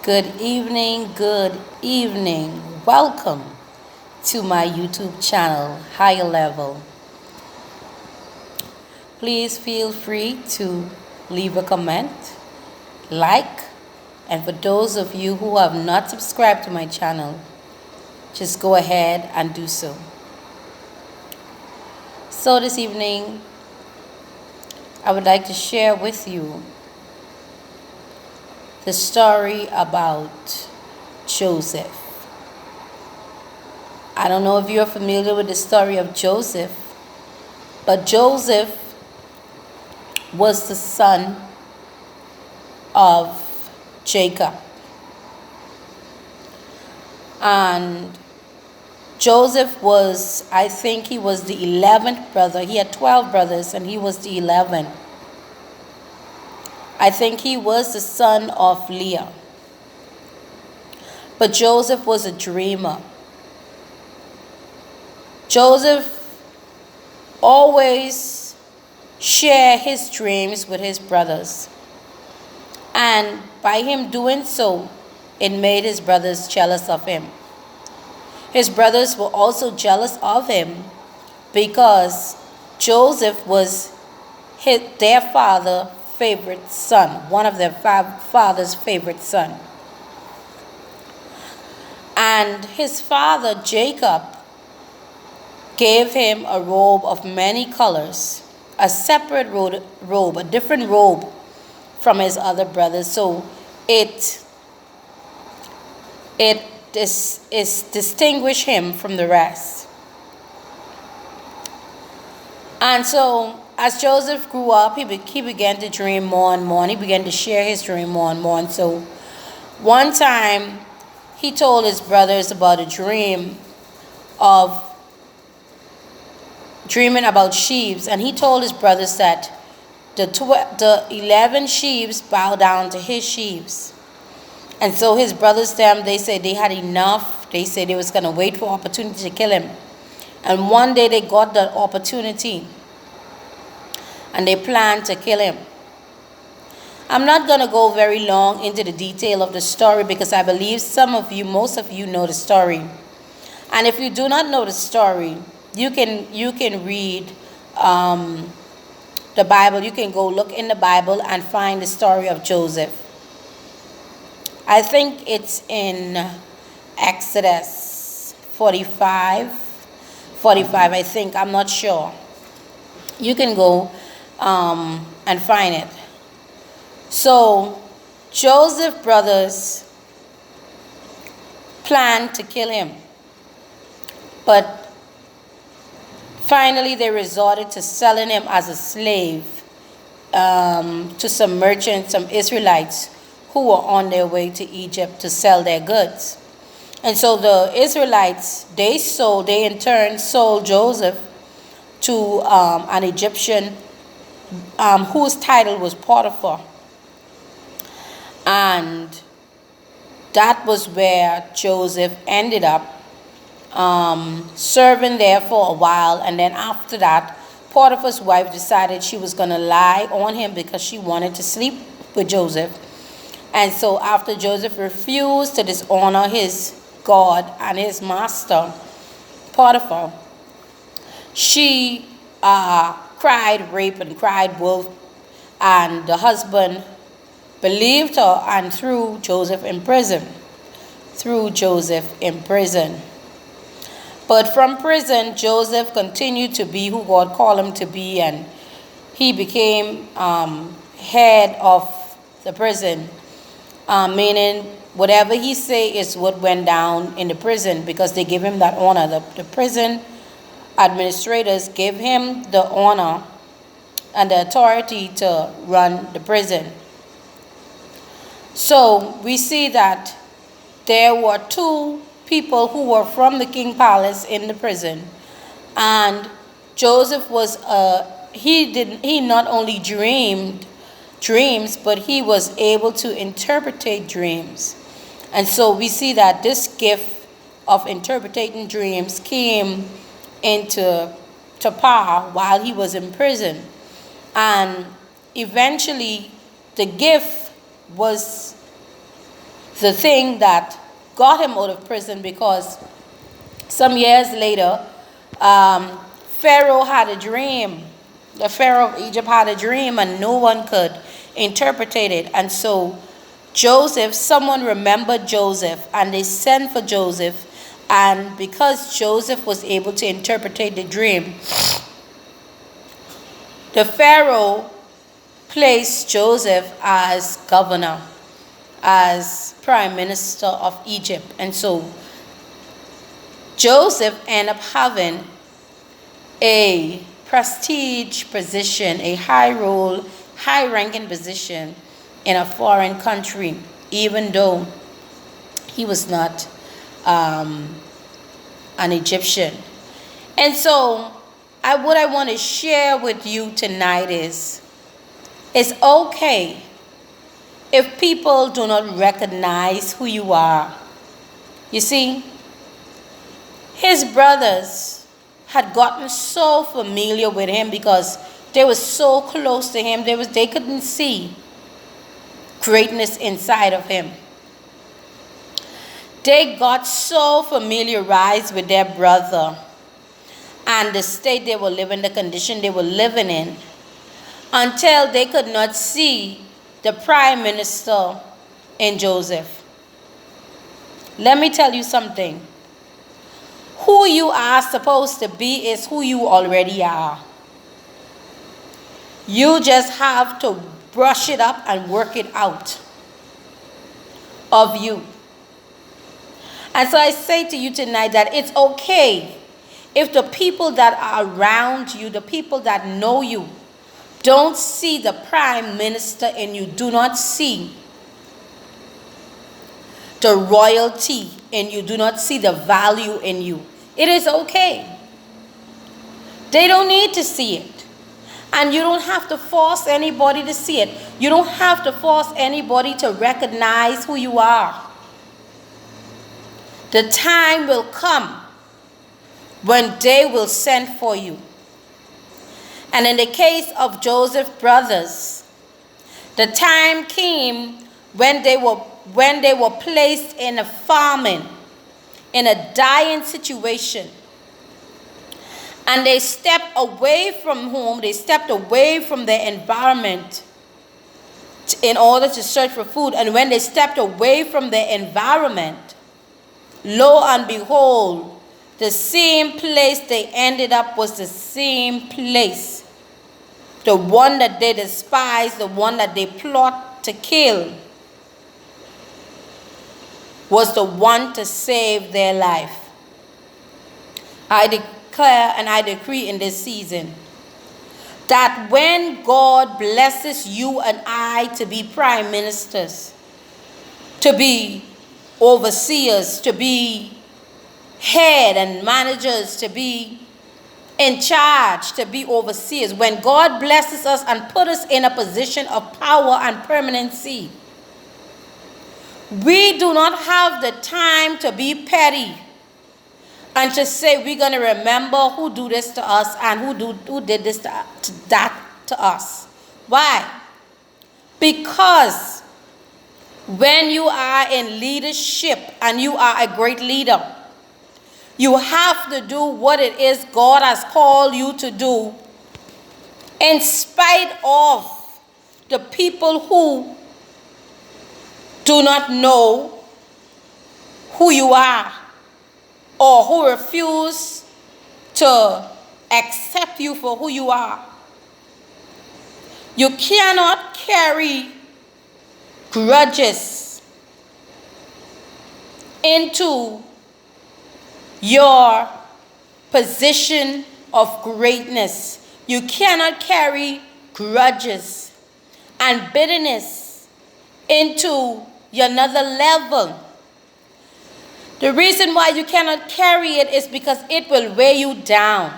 Good evening, good evening. Welcome to my YouTube channel, Higher Level. Please feel free to leave a comment, like, and for those of you who have not subscribed to my channel, just go ahead and do so. So this evening, I would like to share with you the story about Joseph. I don't know if you're familiar with the story of Joseph, but Joseph was the son of Jacob. And Joseph was, I think he was the 11th brother. He had 12 brothers and he was the 11th. I think he was the son of Leah. But Joseph was a dreamer. Joseph always shared his dreams with his brothers. And by him doing so, it made his brothers jealous of him. His brothers were also jealous of him because Joseph was their father's favorite son, one of their father's favorite son. And his father, Jacob, gave him a robe of many colors, a separate robe, a different robe from his other brothers. So it distinguished him from the rest. And so as Joseph grew up, he began to dream more and more, and he began to share his dream more and more. And so one time he told his brothers about a dream of dreaming about sheep, and he told his brothers that the 11 sheep bowed down to his sheep. And so his brothers, they said they had enough. They said they was going to wait for opportunity to kill him. And one day they got that opportunity, and they planned to kill him. I'm not going to go very long into the detail of the story because I believe most of you know the story. And if you do not know the story, you can read the Bible. You can go look in the Bible and find the story of Joseph. I think it's in Exodus 45, I think. I'm not sure. You can go and find it. So Joseph's brothers planned to kill him, but finally they resorted to selling him as a slave to some merchants, some Israelites who were on their way to Egypt to sell their goods. And so the Israelites, they in turn sold Joseph to an Egyptian whose title was Potiphar. And that was where Joseph ended up serving there for a while. And then after that, Potiphar's wife decided she was going to lie on him because she wanted to sleep with Joseph. And so after Joseph refused to dishonor his God and his master, Potiphar, she cried rape and cried wolf, and the husband believed her and threw Joseph in prison. But from prison, Joseph continued to be who God called him to be, and he became head of the prison, meaning whatever he say is what went down in the prison, because they give him that honor. The prison administrators gave him the honor and the authority to run the prison. So we see that there were two people who were from the king palace in the prison, and Joseph was he not only dreamed dreams, but he was able to interpret dreams. And so we see that this gift of interpreting dreams came into power while he was in prison. And eventually the gift was the thing that got him out of prison, because some years later, Pharaoh had a dream. The Pharaoh of Egypt had a dream, and no one could interpret it. And so Joseph, someone remembered Joseph, and they sent for Joseph. And because Joseph was able to interpret the dream, the Pharaoh placed Joseph as governor, as prime minister of Egypt. And so Joseph ended up having a prestige position, a high role, high ranking position in a foreign country, even though he was not an Egyptian. And so what I want to share with you tonight is, it's okay if people do not recognize who you are. You see, his brothers had gotten so familiar with him because they were so close to him. They couldn't see greatness inside of him. They got so familiarized with their brother and the state they were living, the condition they were living in, until they could not see the prime minister in Joseph. Let me tell you something. Who you are supposed to be is who you already are. You just have to brush it up and work it out of you. And so I say to you tonight that it's okay if the people that are around you, the people that know you, don't see the prime minister in you, do not see the royalty in you, do not see the value in you. It is okay. They don't need to see it. And you don't have to force anybody to see it. You don't have to force anybody to recognize who you are. The time will come when they will send for you. And in the case of Joseph's brothers, the time came when they were placed in a famine, in a dying situation. And they stepped away from home, they stepped away from their environment in order to search for food. And when they stepped away from their environment, lo and behold, the same place they ended up was the same place. The one that they despised, the one that they plot to kill, was the one to save their life. I declare and I decree in this season that when God blesses you and I to be prime ministers, to be overseers, to be head and managers, to be in charge, to be overseers, when God blesses us and put us in a position of power and permanency, we do not have the time to be petty and to say we're going to remember who do this to us and who did this to us. Why? Because when you are in leadership and you are a great leader, you have to do what it is God has called you to do, in spite of the people who do not know who you are or who refuse to accept you for who you are. You cannot carry grudges into your position of greatness. You cannot carry grudges and bitterness into another level. The reason why you cannot carry it is because it will weigh you down.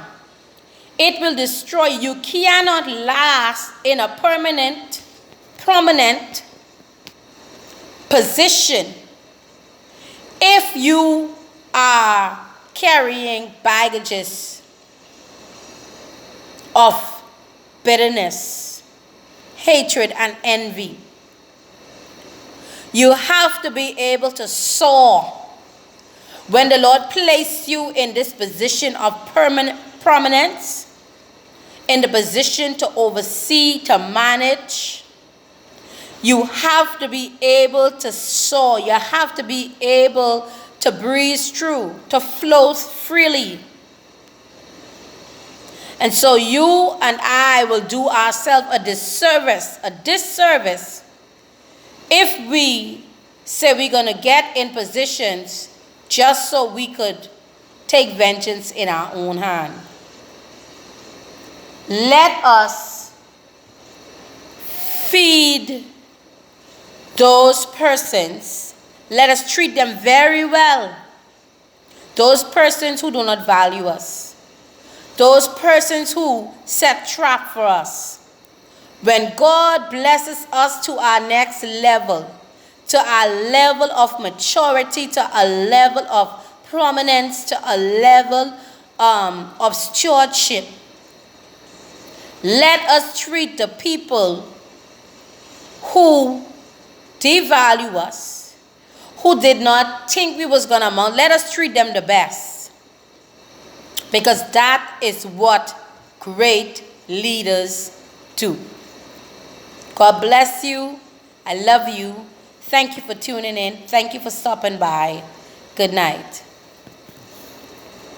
It will destroy you. You cannot last in a prominent position if you are carrying baggages of bitterness, hatred, and envy. You have to be able to soar. When the Lord placed you in this position of prominence, in the position to oversee, to manage, you have to be able to soar. You have to be able to breeze through, to flow freely. And so you and I will do ourselves a disservice if we say we're going to get in positions just so we could take vengeance in our own hand. Let us feed those persons. Let us treat them very well. Those persons who do not value us. Those persons who set trap for us. When God blesses us to our next level, to our level of maturity, to a level of prominence, to a level of stewardship, let us treat the people who devalue us, who did not think we was going to amount, let us treat them the best. Because that is what great leaders do. God bless you. I love you. Thank you for tuning in. Thank you for stopping by. Good night.